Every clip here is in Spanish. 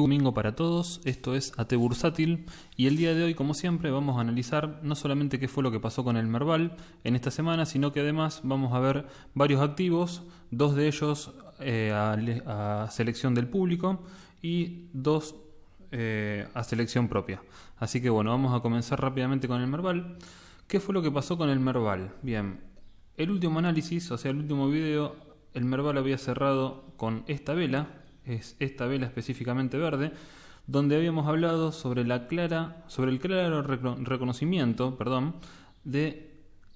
Domingo para todos, esto es AT Bursátil y el día de hoy, como siempre, vamos a analizar no solamente qué fue lo que pasó con el Merval en esta semana, sino que además vamos a ver varios activos, dos de ellos a selección del público y dos a selección propia. Así que bueno, vamos a comenzar rápidamente con el Merval. ¿Qué fue lo que pasó con el Merval? Bien, el último análisis, o sea el último video, el Merval había cerrado con esta vela. Es esta vela específicamente verde, donde habíamos hablado sobre el claro reconocimiento, de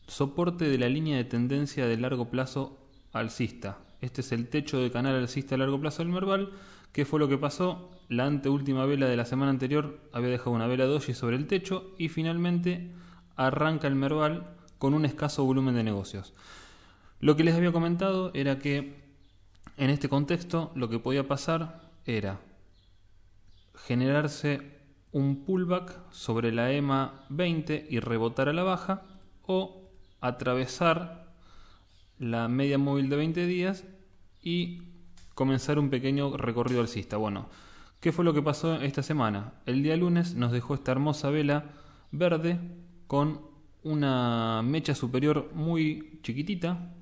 soporte de la línea de tendencia de largo plazo alcista. Este es el techo de canal alcista a largo plazo del Merval. ¿Qué fue lo que pasó? La anteúltima vela de la semana anterior había dejado una vela doji sobre el techo y finalmente arranca el Merval con un escaso volumen de negocios. Lo que les había comentado era que en este contexto lo que podía pasar era generarse un pullback sobre la EMA 20 y rebotar a la baja, o atravesar la media móvil de 20 días y comenzar un pequeño recorrido alcista. Bueno, ¿qué fue lo que pasó esta semana? El día lunes nos dejó esta hermosa vela verde con una mecha superior muy chiquitita,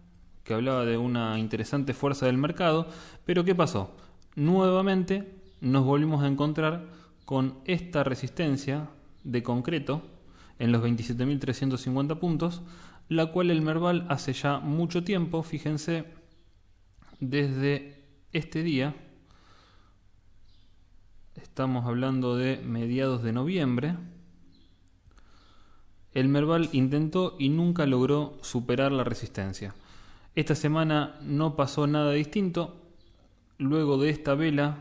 que hablaba de una interesante fuerza del mercado, pero ¿qué pasó? Nuevamente nos volvimos a encontrar con esta resistencia de concreto en los 27.350 puntos, la cual el Merval hace ya mucho tiempo, fíjense, desde este día, estamos hablando de mediados de noviembre, el Merval intentó y nunca logró superar la resistencia. Esta semana no pasó nada distinto. Luego de esta vela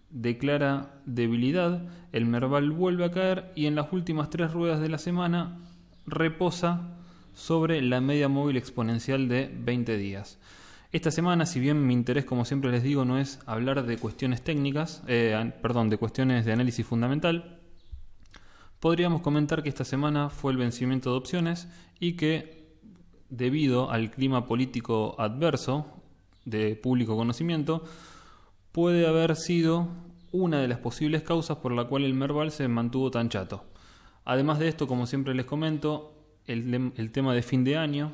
de clara debilidad, el Merval vuelve a caer y en las últimas 3 ruedas de la semana reposa sobre la media móvil exponencial de 20 días. Esta semana, si bien mi interés, como siempre les digo, no es hablar de cuestiones técnicas, de cuestiones de análisis fundamental, podríamos comentar que esta semana fue el vencimiento de opciones y que debido al clima político adverso de público conocimiento, puede haber sido una de las posibles causas por la cual el Merval se mantuvo tan chato. Además de esto, como siempre les comento, el tema de fin de año,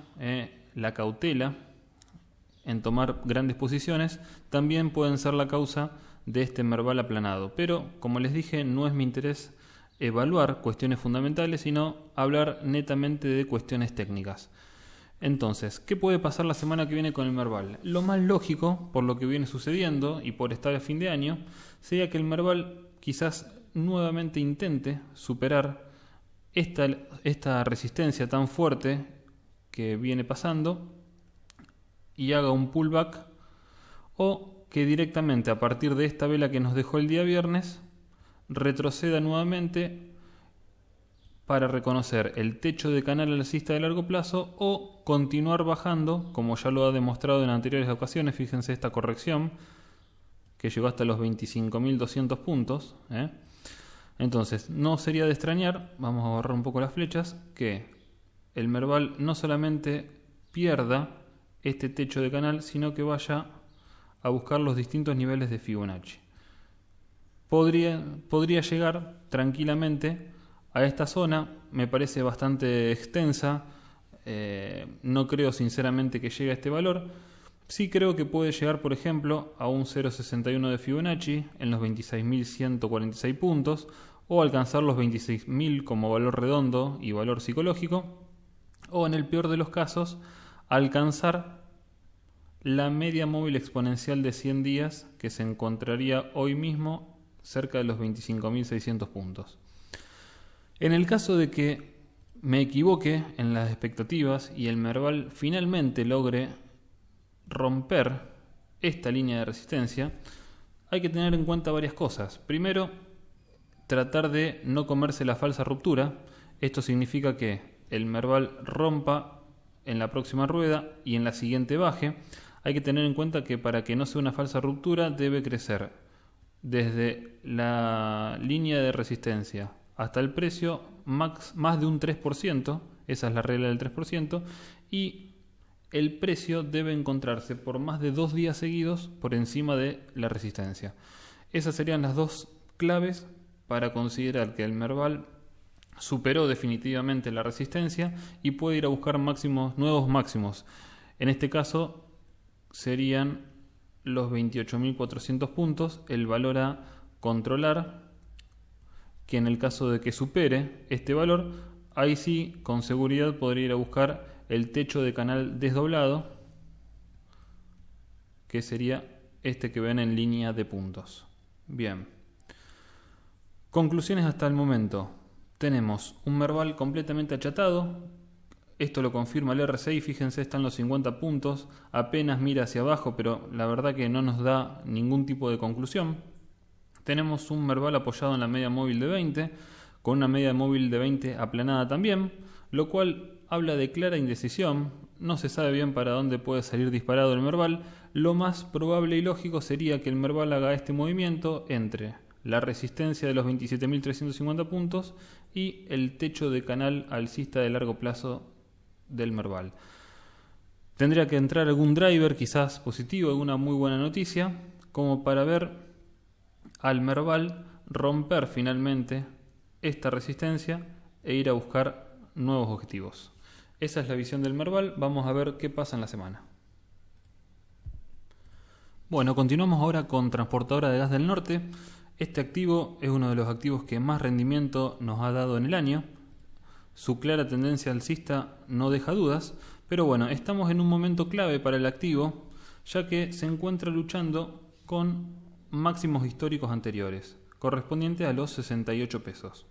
la cautela en tomar grandes posiciones, también pueden ser la causa de este Merval aplanado. Pero, como les dije, no es mi interés evaluar cuestiones fundamentales, sino hablar netamente de cuestiones técnicas. Entonces, ¿qué puede pasar la semana que viene con el Merval? Lo más lógico, por lo que viene sucediendo y por estar a fin de año, sería que el Merval quizás nuevamente intente superar esta resistencia tan fuerte que viene pasando y haga un pullback, o que directamente a partir de esta vela que nos dejó el día viernes retroceda nuevamente para reconocer el techo de canal alcista de largo plazo o continuar bajando, como ya lo ha demostrado en anteriores ocasiones. Fíjense esta corrección que llegó hasta los 25.200 puntos. Entonces, no sería de extrañar, vamos a borrar un poco las flechas, que el Merval no solamente pierda este techo de canal, sino que vaya a buscar los distintos niveles de Fibonacci. Podría llegar tranquilamente a esta zona. Me parece bastante extensa, no creo sinceramente que llegue a este valor. Sí creo que puede llegar, por ejemplo, a un 0.61 de Fibonacci en los 26.146 puntos, o alcanzar los 26.000 como valor redondo y valor psicológico, o en el peor de los casos alcanzar la media móvil exponencial de 100 días, que se encontraría hoy mismo cerca de los 25.600 puntos. En el caso de que me equivoque en las expectativas y el Merval finalmente logre romper esta línea de resistencia, hay que tener en cuenta varias cosas. Primero, tratar de no comerse la falsa ruptura. Esto significa que el Merval rompa en la próxima rueda y en la siguiente baje. Hay que tener en cuenta que para que no sea una falsa ruptura debe crecer desde la línea de resistencia hasta el precio más de un 3%, esa es la regla del 3%, y el precio debe encontrarse por más de 2 días seguidos por encima de la resistencia. Esas serían las dos claves para considerar que el Merval superó definitivamente la resistencia y puede ir a buscar nuevos máximos. En este caso serían los 28.400 puntos, el valor a controlar, que en el caso de que supere este valor, ahí sí con seguridad podría ir a buscar el techo de canal desdoblado, que sería este que ven en línea de puntos. Bien. Conclusiones hasta el momento. Tenemos un Merval completamente achatado. Esto lo confirma el RSI, fíjense, están los 50 puntos. Apenas mira hacia abajo, pero la verdad que no nos da ningún tipo de conclusión. Tenemos un Merval apoyado en la media móvil de 20, con una media móvil de 20 aplanada también, lo cual habla de clara indecisión. No se sabe bien para dónde puede salir disparado el Merval. Lo más probable y lógico sería que el Merval haga este movimiento entre la resistencia de los 27.350 puntos y el techo de canal alcista de largo plazo del Merval. Tendría que entrar algún driver, quizás positivo, alguna muy buena noticia, como para ver al Merval romper finalmente esta resistencia e ir a buscar nuevos objetivos. Esa es la visión del Merval. Vamos a ver qué pasa en la semana. Bueno, continuamos ahora con Transportadora de Gas del Norte. Este activo es uno de los activos que más rendimiento nos ha dado en el año. Su clara tendencia alcista no deja dudas, pero bueno, estamos en un momento clave para el activo, ya que se encuentra luchando con máximos históricos anteriores, correspondientes a los 68 pesos.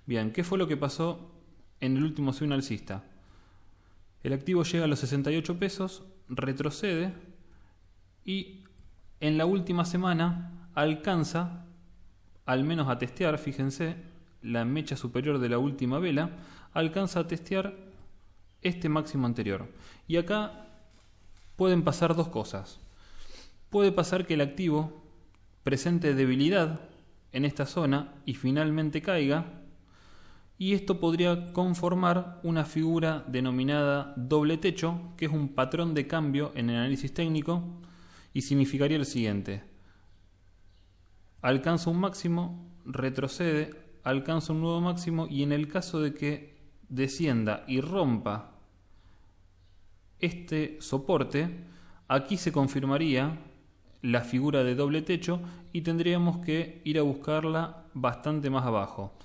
Bien, ¿qué fue lo que pasó en el último swing alcista? El activo llega a los 68 pesos, retrocede y en la última semana alcanza, al menos a testear, fíjense, la mecha superior de la última vela, alcanza a testear este máximo anterior. Y acá pueden pasar dos cosas. Puede pasar que el activo presente debilidad en esta zona y finalmente caiga, y esto podría conformar una figura denominada doble techo, que es un patrón de cambio en el análisis técnico, y significaría el siguiente: alcanza un máximo, retrocede, alcanza un nuevo máximo, y en el caso de que descienda y rompa este soporte, aquí se confirmaría la figura de doble techo y tendríamos que ir a buscarla bastante más abajo.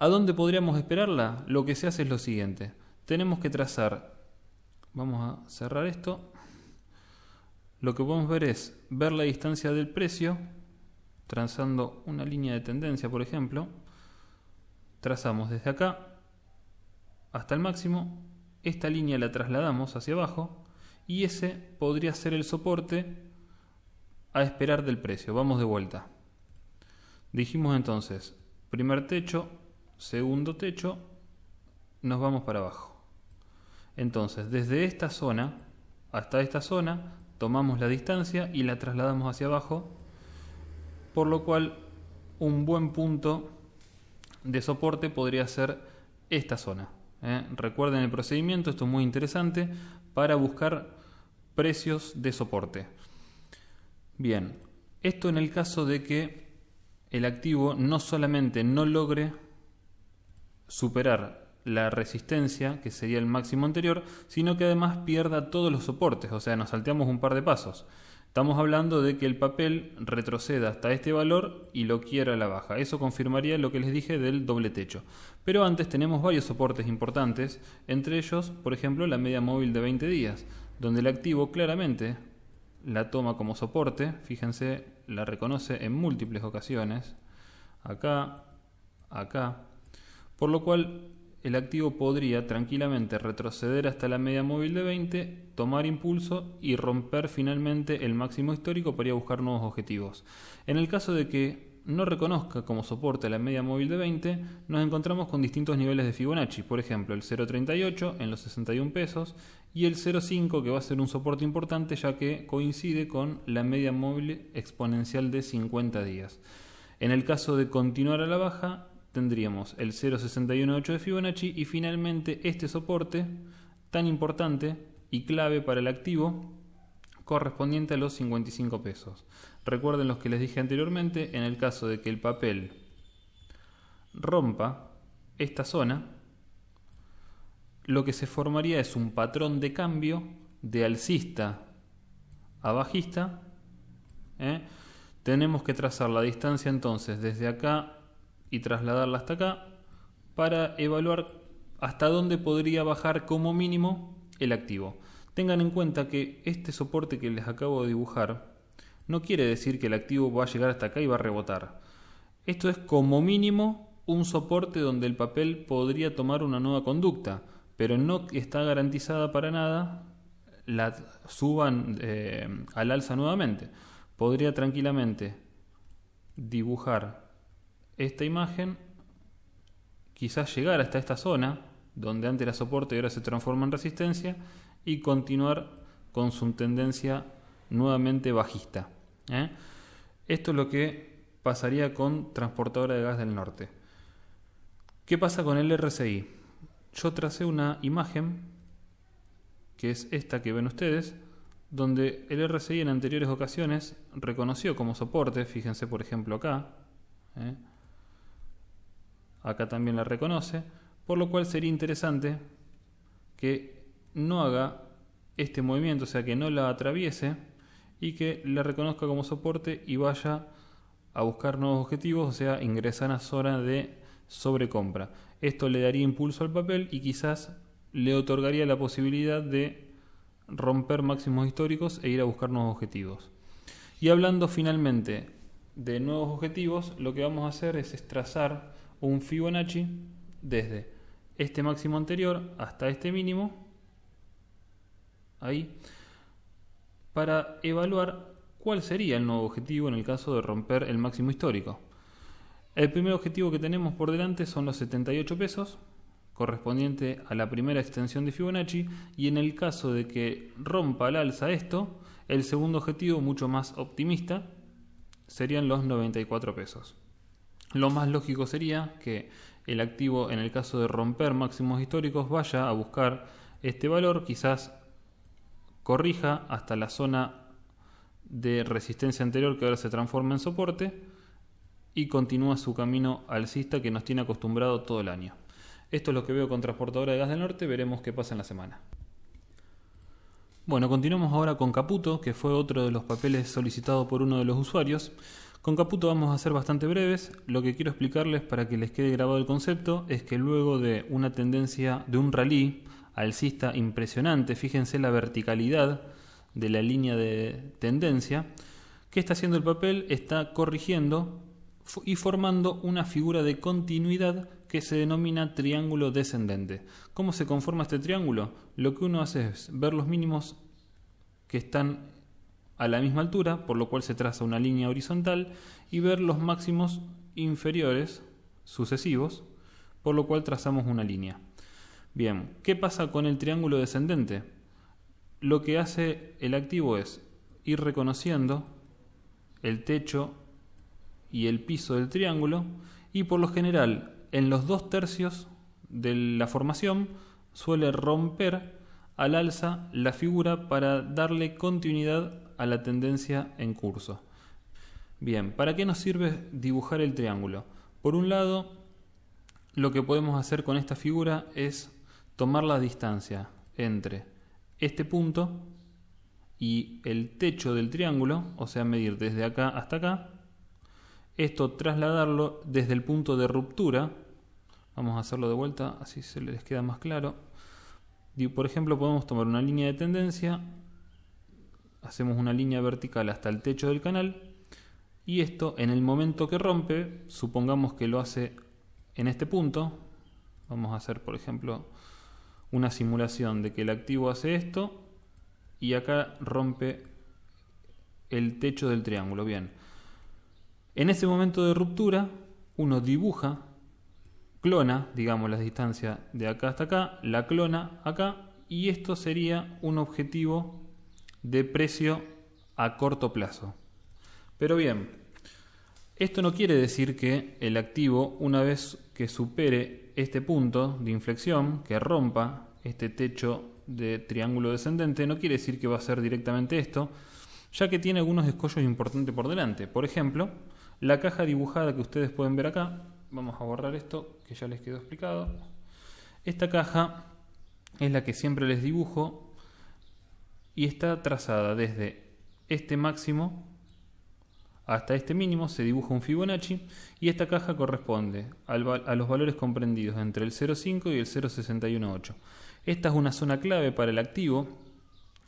¿A dónde podríamos esperarla? Lo que se hace es lo siguiente. Tenemos que trazar, vamos a cerrar esto, lo que podemos ver es ver la distancia del precio, trazando una línea de tendencia, por ejemplo. Trazamos desde acá hasta el máximo, esta línea la trasladamos hacia abajo y ese podría ser el soporte a esperar del precio. Vamos de vuelta. Dijimos entonces, primer techo, segundo techo, nos vamos para abajo. Entonces, desde esta zona hasta esta zona, tomamos la distancia y la trasladamos hacia abajo, por lo cual un buen punto de soporte podría ser esta zona. Recuerden el procedimiento, esto es muy interesante para buscar precios de soporte. Bien, esto en el caso de que el activo no solamente no logre superar la resistencia, que sería el máximo anterior, sino que además pierda todos los soportes, o sea, nos salteamos un par de pasos. Estamos hablando de que el papel retroceda hasta este valor y lo quiera a la baja. Eso confirmaría lo que les dije del doble techo. Pero antes tenemos varios soportes importantes, entre ellos, por ejemplo, la media móvil de 20 días, donde el activo claramente la toma como soporte. Fíjense, la reconoce en múltiples ocasiones. Acá, acá. Por lo cual el activo podría tranquilamente retroceder hasta la media móvil de 20, tomar impulso y romper finalmente el máximo histórico para ir a buscar nuevos objetivos. En el caso de que no reconozca como soporte la media móvil de 20, nos encontramos con distintos niveles de Fibonacci. Por ejemplo, el 0.38 en los 61 pesos y el 0.5, que va a ser un soporte importante ya que coincide con la media móvil exponencial de 50 días. En el caso de continuar a la baja, tendríamos el 0.618 de Fibonacci y finalmente este soporte tan importante y clave para el activo correspondiente a los 55 pesos. recuerden los que les dije anteriormente, en el caso de que el papel rompa esta zona, lo que se formaría es un patrón de cambio de alcista a bajista. Tenemos que trazar la distancia entonces desde acá y trasladarla hasta acá para evaluar hasta dónde podría bajar como mínimo el activo. Tengan en cuenta que este soporte que les acabo de dibujar no quiere decir que el activo va a llegar hasta acá y va a rebotar. Esto es como mínimo un soporte donde el papel podría tomar una nueva conducta, pero no está garantizada para nada la suban al alza nuevamente. Podría tranquilamente dibujar esta imagen, quizás llegar hasta esta zona donde antes era soporte y ahora se transforma en resistencia, y continuar con su tendencia nuevamente bajista. Esto es lo que pasaría con Transportadora de Gas del Norte. ¿Qué pasa con el RSI? Yo tracé una imagen, que es esta que ven ustedes, donde el RSI en anteriores ocasiones reconoció como soporte. Fíjense por ejemplo acá, acá también la reconoce, por lo cual sería interesante que no haga este movimiento, o sea que no la atraviese y que la reconozca como soporte y vaya a buscar nuevos objetivos, o sea ingresar a zona de sobrecompra. Esto le daría impulso al papel y quizás le otorgaría la posibilidad de romper máximos históricos e ir a buscar nuevos objetivos. Y hablando finalmente de nuevos objetivos, lo que vamos a hacer es trazar un Fibonacci desde este máximo anterior hasta este mínimo, ahí, para evaluar cuál sería el nuevo objetivo en el caso de romper el máximo histórico. El primer objetivo que tenemos por delante son los 78 pesos, correspondiente a la primera extensión de Fibonacci, y en el caso de que rompa al alza esto, el segundo objetivo, mucho más optimista, serían los 94 pesos. Lo más lógico sería que el activo, en el caso de romper máximos históricos, vaya a buscar este valor, quizás corrija hasta la zona de resistencia anterior que ahora se transforma en soporte y continúa su camino alcista que nos tiene acostumbrado todo el año. Esto es lo que veo con Transportadora de Gas del Norte, veremos qué pasa en la semana. Bueno, continuamos ahora con Caputo, que fue otro de los papeles solicitados por uno de los usuarios. Con Caputo vamos a ser bastante breves. Lo que quiero explicarles para que les quede grabado el concepto es que luego de una tendencia de un rally alcista impresionante, fíjense la verticalidad de la línea de tendencia, ¿qué está haciendo el papel? Está corrigiendo y formando una figura de continuidad que se denomina triángulo descendente. ¿Cómo se conforma este triángulo? Lo que uno hace es ver los mínimos que están a la misma altura, por lo cual se traza una línea horizontal, y ver los máximos inferiores sucesivos, por lo cual trazamos una línea. Bien, ¿qué pasa con el triángulo descendente? Lo que hace el activo es ir reconociendo el techo y el piso del triángulo, y por lo general en los 2/3 de la formación suele romper al alza la figura para darle continuidad a la tendencia en curso. Bien, ¿para qué nos sirve dibujar el triángulo? Por un lado, lo que podemos hacer con esta figura es tomar la distancia entre este punto y el techo del triángulo, o sea, medir desde acá hasta acá. Esto trasladarlo desde el punto de ruptura. Vamos a hacerlo de vuelta, así se les queda más claro. Por ejemplo, podemos tomar una línea de tendencia, hacemos una línea vertical hasta el techo del canal, y esto en el momento que rompe, supongamos que lo hace en este punto. Vamos a hacer, por ejemplo, una simulación de que el activo hace esto y acá rompe el techo del triángulo. Bien, en ese momento de ruptura uno dibuja, clona, digamos, la distancia de acá hasta acá, la clona acá, y esto sería un objetivo de precio a corto plazo. Pero bien, esto no quiere decir que el activo, una vez que supere este punto de inflexión, que rompa este techo de triángulo descendente, no quiere decir que va a ser directamente esto, ya que tiene algunos escollos importantes por delante. Por ejemplo, la caja dibujada que ustedes pueden ver acá, vamos a borrar esto que ya les quedó explicado. Esta caja es la que siempre les dibujo y está trazada desde este máximo hasta este mínimo, se dibuja un Fibonacci y esta caja corresponde a los valores comprendidos entre el 0,5 y el 0,618. Esta es una zona clave para el activo,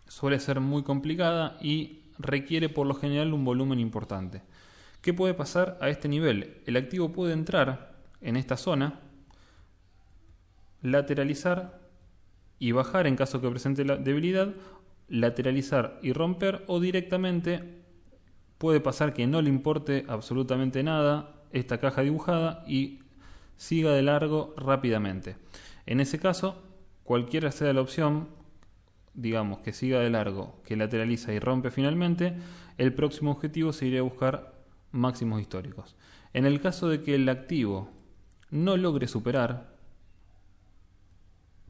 suele ser muy complicada y requiere por lo general un volumen importante. ¿Qué puede pasar a este nivel? El activo puede entrar en esta zona, lateralizar y bajar en caso que presente la debilidad, lateralizar y romper, o directamente puede pasar que no le importe absolutamente nada esta caja dibujada y siga de largo rápidamente. En ese caso, cualquiera sea la opción, digamos que siga de largo, que lateraliza y rompe finalmente, el próximo objetivo sería buscar máximos históricos. En el caso de que el activo no logre superar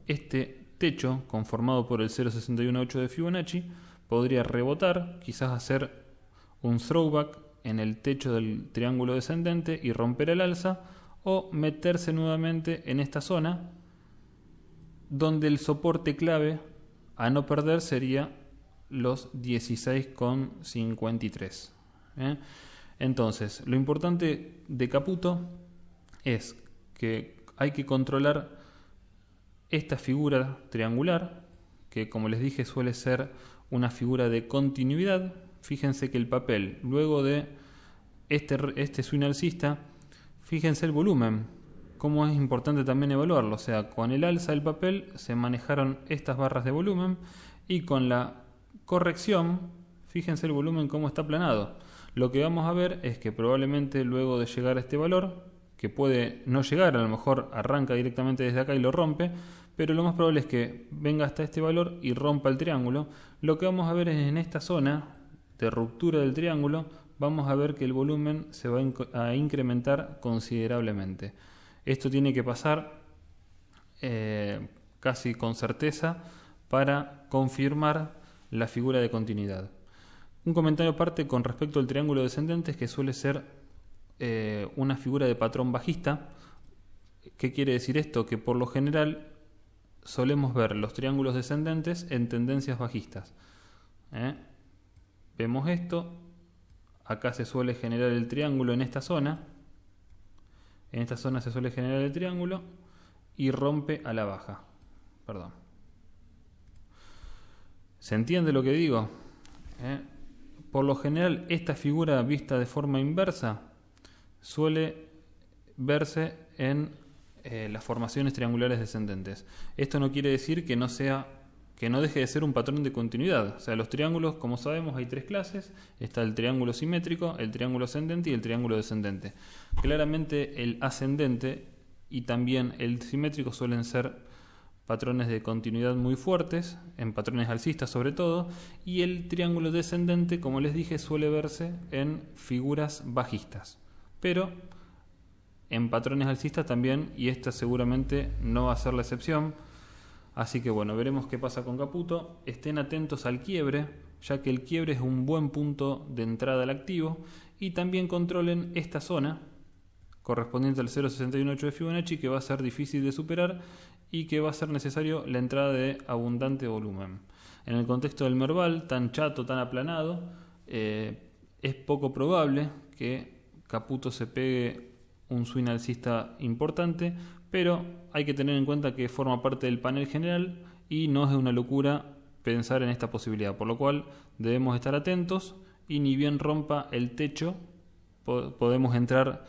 este techo conformado por el 0,618 de Fibonacci, podría rebotar, quizás hacer un throwback en el techo del triángulo descendente y romper el alza, o meterse nuevamente en esta zona donde el soporte clave a no perder sería los 16,53. Entonces, lo importante de Caputo es que hay que controlar esta figura triangular, que como les dije suele ser una figura de continuidad. Fíjense que el papel, luego de este swing alcista, fíjense el volumen, cómo es importante también evaluarlo. O sea, con el alza del papel se manejaron estas barras de volumen y con la corrección, fíjense el volumen cómo está aplanado. Lo que vamos a ver es que probablemente luego de llegar a este valor, que puede no llegar, a lo mejor arranca directamente desde acá y lo rompe, pero lo más probable es que venga hasta este valor y rompa el triángulo. Lo que vamos a ver es en esta zona de ruptura del triángulo, vamos a ver que el volumen se va a incrementar considerablemente. Esto tiene que pasar casi con certeza para confirmar la figura de continuidad. Un comentario aparte con respecto al triángulo descendente es que suele ser una figura de patrón bajista. ¿Qué quiere decir esto? Que por lo general solemos ver los triángulos descendentes en tendencias bajistas. Vemos esto, acá se suele generar el triángulo en esta zona se suele generar el triángulo y rompe a la baja. Perdón. ¿Se entiende lo que digo? Por lo general esta figura vista de forma inversa suele verse en las formaciones triangulares descendentes. Esto no quiere decir que no deje de ser un patrón de continuidad. O sea, los triángulos, como sabemos, hay tres clases. Está el triángulo simétrico, el triángulo ascendente y el triángulo descendente. Claramente el ascendente y también el simétrico suelen ser patrones de continuidad muy fuertes, en patrones alcistas sobre todo, y el triángulo descendente, como les dije, suele verse en figuras bajistas. Pero en patrones alcistas también, y esta seguramente no va a ser la excepción. Así que bueno, veremos qué pasa con Caputo. Estén atentos al quiebre, ya que el quiebre es un buen punto de entrada al activo, y también controlen esta zona correspondiente al 0,618 de Fibonacci, que va a ser difícil de superar y que va a ser necesario la entrada de abundante volumen. En el contexto del Merval, tan chato, tan aplanado, es poco probable que Caputo se pegue un swing alcista importante, pero hay que tener en cuenta que forma parte del panel general y no es una locura pensar en esta posibilidad, por lo cual debemos estar atentos y ni bien rompa el techo podemos entrar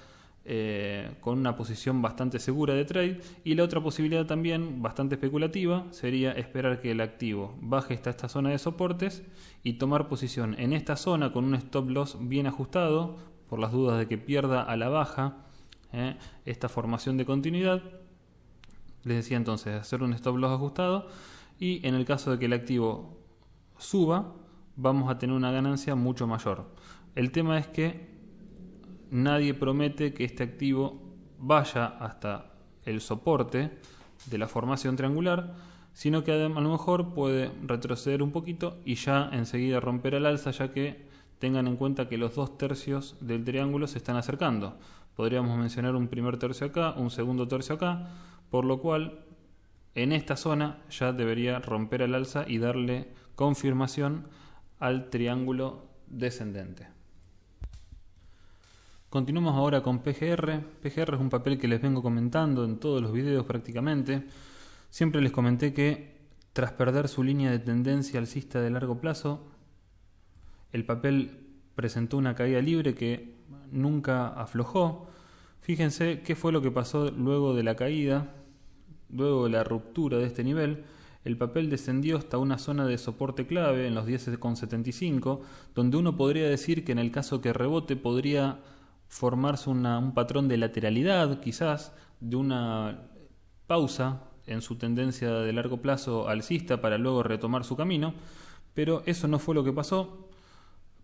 con una posición bastante segura de trade. Y la otra posibilidad también bastante especulativa sería esperar que el activo baje hasta esta zona de soportes y tomar posición en esta zona con un stop loss bien ajustado por las dudas de que pierda a la baja esta formación de continuidad. Les decía entonces hacer un stop loss ajustado, y en el caso de que el activo suba vamos a tener una ganancia mucho mayor. El tema es que nadie promete que este activo vaya hasta el soporte de la formación triangular, sino que a lo mejor puede retroceder un poquito y ya enseguida romper al alza, ya que tengan en cuenta que los 2/3 del triángulo se están acercando. Podríamos mencionar un primer tercio acá, un segundo tercio acá, por lo cual en esta zona ya debería romper al alza y darle confirmación al triángulo descendente. Continuamos ahora con PGR. PGR es un papel que les vengo comentando en todos los videos prácticamente. Siempre les comenté que tras perder su línea de tendencia alcista de largo plazo, el papel presentó una caída libre que nunca aflojó. Fíjense qué fue lo que pasó luego de la caída, luego de la ruptura de este nivel. El papel descendió hasta una zona de soporte clave en los 10,75, donde uno podría decir que en el caso que rebote podría formarse un patrón de lateralidad, quizás de una pausa en su tendencia de largo plazo alcista para luego retomar su camino, pero eso no fue lo que pasó.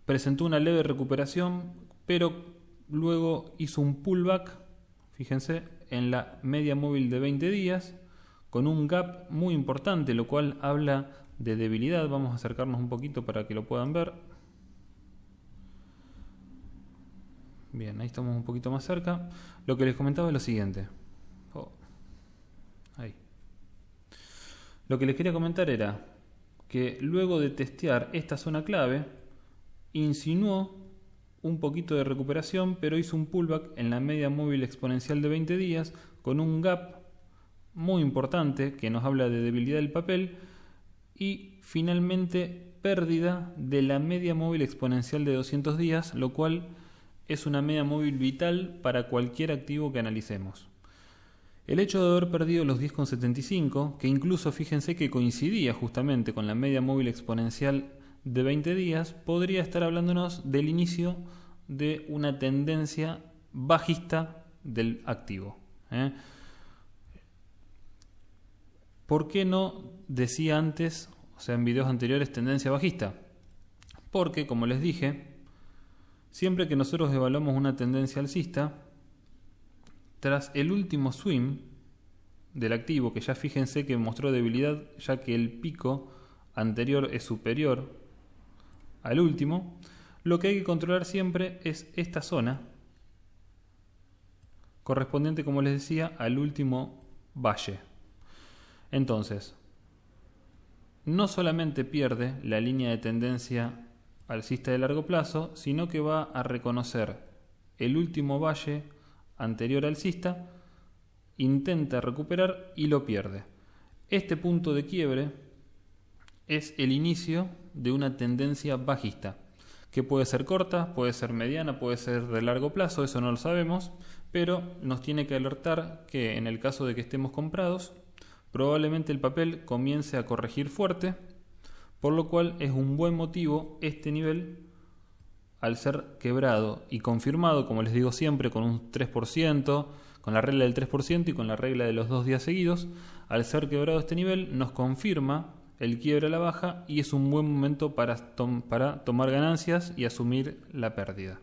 Presentó una leve recuperación, pero luego hizo un pullback, fíjense, en la media móvil de 20 días, con un gap muy importante, lo cual habla de debilidad. Vamos a acercarnos un poquito para que lo puedan ver. Bien, ahí estamos un poquito más cerca. Lo que les comentaba es lo siguiente. Ahí. Lo que les quería comentar era que luego de testear esta zona clave, insinuó un poquito de recuperación, pero hizo un pullback en la media móvil exponencial de 20 días con un gap muy importante que nos habla de debilidad del papel y finalmente pérdida de la media móvil exponencial de 200 días, lo cual es una media móvil vital para cualquier activo que analicemos. El hecho de haber perdido los 10,75, que incluso fíjense que coincidía justamente con la media móvil exponencial de 20 días, podría estar hablándonos del inicio de una tendencia bajista del activo. ¿Por qué no decía antes, o sea en videos anteriores, tendencia bajista? Porque, como les dije, siempre que nosotros evaluamos una tendencia alcista, tras el último swing del activo, que ya fíjense que mostró debilidad, ya que el pico anterior es superior al último, lo que hay que controlar siempre es esta zona, correspondiente, como les decía, al último valle. Entonces, no solamente pierde la línea de tendencia alcista de largo plazo, sino que va a reconocer el último valle anterior alcista, intenta recuperar y lo pierde. Este punto de quiebre es el inicio de una tendencia bajista, que puede ser corta, puede ser mediana, puede ser de largo plazo, eso no lo sabemos, pero nos tiene que alertar que en el caso de que estemos comprados, probablemente el papel comience a corregir fuerte, por lo cual es un buen motivo este nivel, al ser quebrado y confirmado, como les digo siempre, con un 3%, con la regla del 3% y con la regla de los 2 días seguidos, al ser quebrado este nivel nos confirma el quiebre a la baja y es un buen momento para tomar ganancias y asumir la pérdida.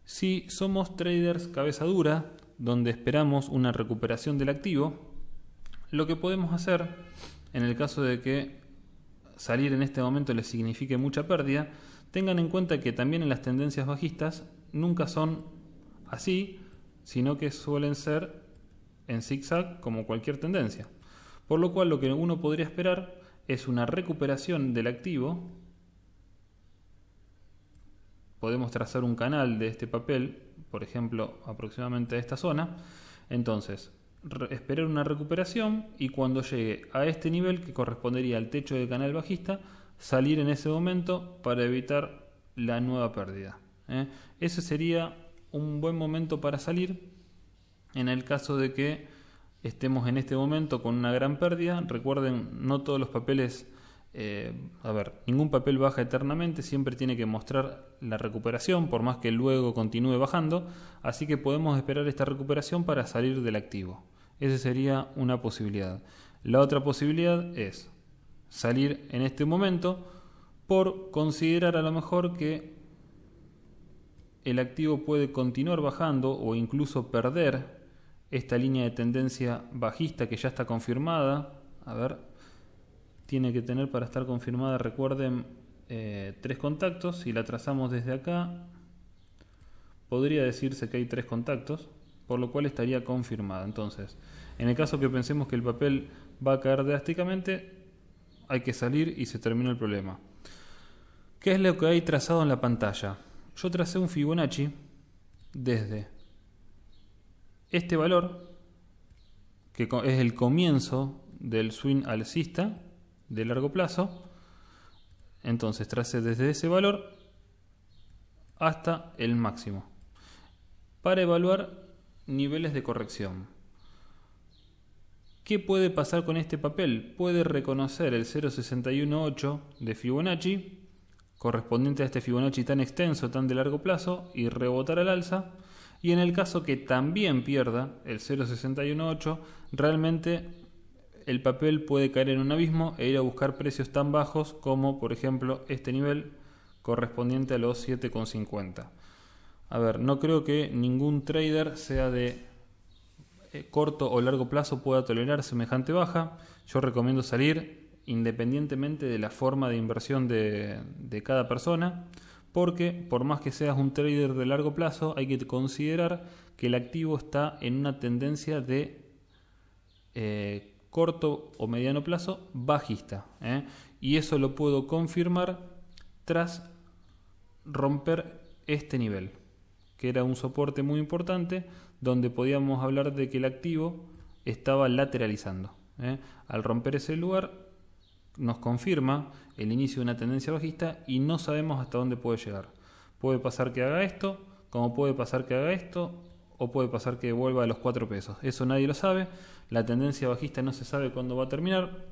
Si somos traders cabeza dura, donde esperamos una recuperación del activo, lo que podemos hacer, en el caso de que salir en este momento les signifique mucha pérdida, tengan en cuenta que también en las tendencias bajistas nunca son así, sino que suelen ser en zigzag como cualquier tendencia. Por lo cual lo que uno podría esperar es una recuperación del activo. Podemos trazar un canal de este papel, por ejemplo, aproximadamente a esta zona. Entonces, esperar una recuperación y cuando llegue a este nivel, que correspondería al techo del canal bajista, salir en ese momento para evitar la nueva pérdida. Ese sería un buen momento para salir en el caso de que estemos en este momento con una gran pérdida. Recuerden, no todos los papeles, ningún papel baja eternamente, siempre tiene que mostrar la recuperación, por más que luego continúe bajando, así que podemos esperar esta recuperación para salir del activo. Esa sería una posibilidad. La otra posibilidad es salir en este momento por considerar a lo mejor que el activo puede continuar bajando o incluso perder esta línea de tendencia bajista que ya está confirmada. A ver, tiene que tener para estar confirmada, recuerden, 3 contactos. Si la trazamos desde acá, podría decirse que hay 3 contactos, por lo cual estaría confirmada. Entonces, en el caso que pensemos que el papel va a caer drásticamente, hay que salir y se termina el problema. ¿Qué es lo que hay trazado en la pantalla? Yo tracé un Fibonacci desde este valor, que es el comienzo del swing alcista de largo plazo. Entonces tracé desde ese valor hasta el máximo para evaluar niveles de corrección. ¿Qué puede pasar con este papel? Puede reconocer el 0.618 de Fibonacci, correspondiente a este Fibonacci tan extenso, tan de largo plazo, y rebotar al alza. Y en el caso que también pierda el 0.618, realmente el papel puede caer en un abismo e ir a buscar precios tan bajos como, por ejemplo, este nivel correspondiente a los 7,50. A ver, no creo que ningún trader, sea de corto o largo plazo, pueda tolerar semejante baja. Yo recomiendo salir independientemente de la forma de inversión de cada persona, porque por más que seas un trader de largo plazo, hay que considerar que el activo está en una tendencia de corto o mediano plazo bajista, y eso lo puedo confirmar tras romper este nivel, que era un soporte muy importante, donde podíamos hablar de que el activo estaba lateralizando. Al romper ese lugar nos confirma el inicio de una tendencia bajista y no sabemos hasta dónde puede llegar. Puede pasar que haga esto, como puede pasar que haga esto, o puede pasar que vuelva a los 4 pesos. Eso nadie lo sabe. La tendencia bajista no se sabe cuándo va a terminar,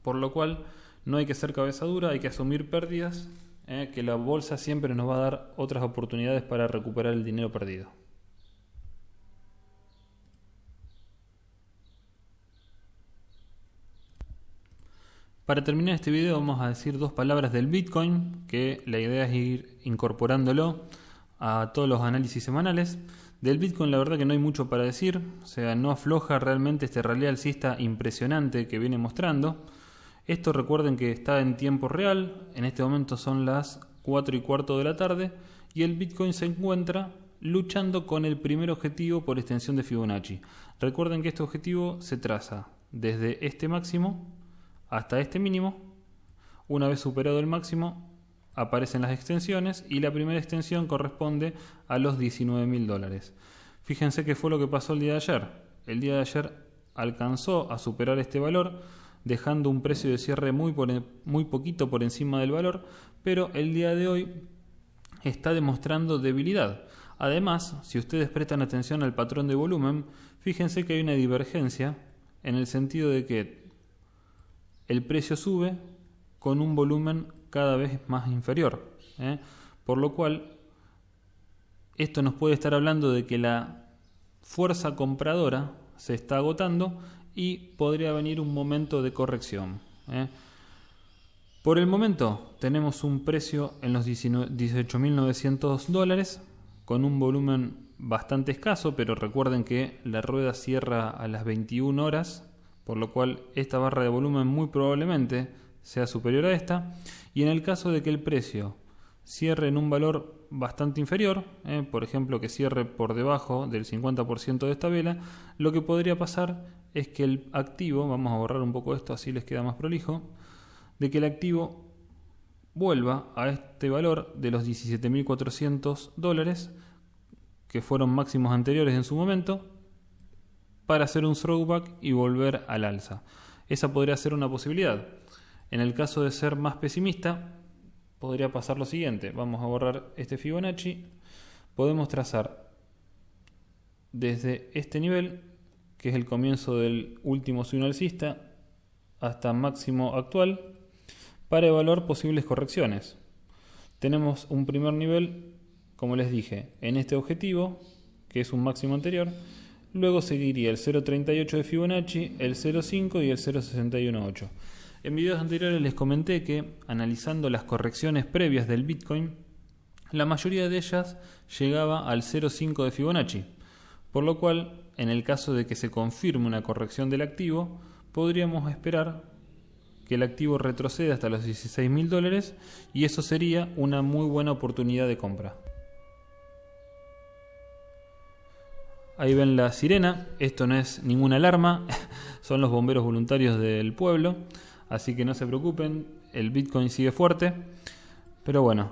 por lo cual no hay que ser cabeza dura, hay que asumir pérdidas, que la bolsa siempre nos va a dar otras oportunidades para recuperar el dinero perdido. Para terminar este video vamos a decir 2 palabras del Bitcoin, que la idea es ir incorporándolo a todos los análisis semanales. Del Bitcoin la verdad que no hay mucho para decir, o sea, no afloja realmente este rally alcista impresionante que viene mostrando. Esto recuerden que está en tiempo real, en este momento son las 4:15 de la tarde y el Bitcoin se encuentra luchando con el primer objetivo por extensión de Fibonacci. Recuerden que este objetivo se traza desde este máximo hasta este mínimo. Una vez superado el máximo aparecen las extensiones y la primera extensión corresponde a los $19.000. Fíjense qué fue lo que pasó el día de ayer. El día de ayer alcanzó a superar este valor, dejando un precio de cierre muy poquito por encima del valor, pero el día de hoy está demostrando debilidad. Además, si ustedes prestan atención al patrón de volumen, fíjense que hay una divergencia en el sentido de que el precio sube con un volumen cada vez más inferior, por lo cual esto nos puede estar hablando de que la fuerza compradora se está agotando y podría venir un momento de corrección. Por el momento tenemos un precio en los $18.900 con un volumen bastante escaso, pero recuerden que la rueda cierra a las 21 horas, por lo cual esta barra de volumen muy probablemente sea superior a esta, y en el caso de que el precio cierre en un valor bastante inferior, por ejemplo que cierre por debajo del 50% de esta vela, lo que podría pasar es que el activo, vamos a borrar un poco esto así les queda más prolijo, de que el activo vuelva a este valor de los $17.400, que fueron máximos anteriores en su momento, para hacer un throwback y volver al alza. Esa podría ser una posibilidad. En el caso de ser más pesimista, podría pasar lo siguiente. Vamos a borrar este Fibonacci. Podemos trazar desde este nivel, que es el comienzo del último swing alcista, hasta máximo actual, para evaluar posibles correcciones. Tenemos un primer nivel, como les dije, en este objetivo, que es un máximo anterior. Luego seguiría el 0.38 de Fibonacci, el 0.5 y el 0.618. En videos anteriores les comenté que, analizando las correcciones previas del Bitcoin, la mayoría de ellas llegaba al 0.5 de Fibonacci, por lo cual, en el caso de que se confirme una corrección del activo, podríamos esperar que el activo retroceda hasta los $16.000 y eso sería una muy buena oportunidad de compra. Ahí ven la sirena, esto no es ninguna alarma, son los bomberos voluntarios del pueblo, así que no se preocupen, el Bitcoin sigue fuerte. Pero bueno,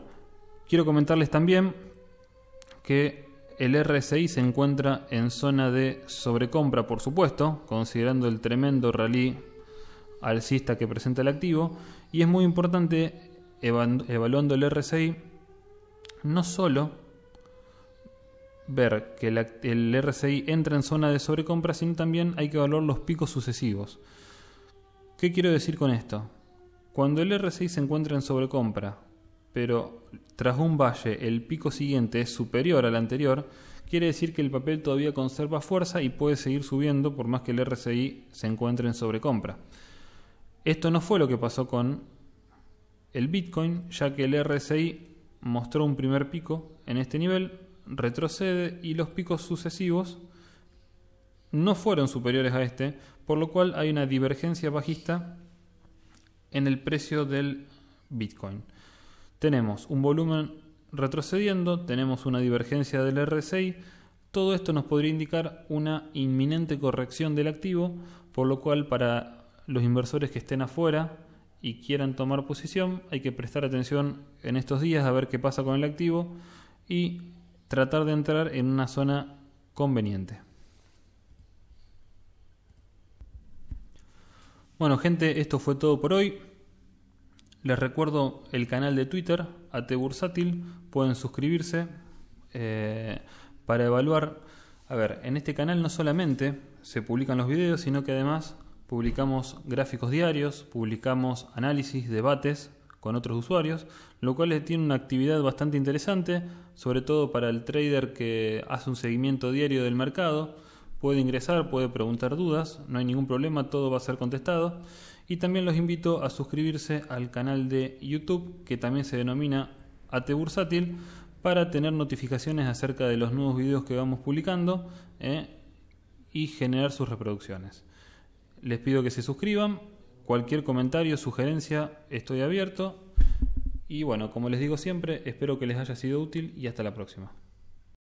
quiero comentarles también que el RSI se encuentra en zona de sobrecompra, por supuesto, considerando el tremendo rally alcista que presenta el activo, y es muy importante, evaluando el RSI, no solo ver que el RSI entra en zona de sobrecompra, sino también hay que evaluar los picos sucesivos. ¿Qué quiero decir con esto? Cuando el RSI se encuentra en sobrecompra, pero tras un valle el pico siguiente es superior al anterior, quiere decir que el papel todavía conserva fuerza y puede seguir subiendo por más que el RSI se encuentre en sobrecompra. Esto no fue lo que pasó con el Bitcoin, ya que el RSI mostró un primer pico en este nivel, retrocede y los picos sucesivos no fueron superiores a este, por lo cual hay una divergencia bajista en el precio del Bitcoin. Tenemos un volumen retrocediendo, tenemos una divergencia del RSI, todo esto nos podría indicar una inminente corrección del activo, por lo cual para los inversores que estén afuera y quieran tomar posición hay que prestar atención en estos días a ver qué pasa con el activo y tratar de entrar en una zona conveniente. Bueno, gente, esto fue todo por hoy. Les recuerdo el canal de Twitter, ATBursátil. Pueden suscribirse para evaluar. A ver, en este canal no solamente se publican los videos, sino que además publicamos gráficos diarios, publicamos análisis, debates con otros usuarios, lo cual tiene una actividad bastante interesante, sobre todo para el trader que hace un seguimiento diario del mercado. Puede ingresar, puede preguntar dudas, no hay ningún problema, todo va a ser contestado. Y también los invito a suscribirse al canal de YouTube, que también se denomina ATBursátil, para tener notificaciones acerca de los nuevos videos que vamos publicando y generar sus reproducciones. Les pido que se suscriban, cualquier comentario, sugerencia, estoy abierto. Y bueno, como les digo siempre, espero que les haya sido útil y hasta la próxima.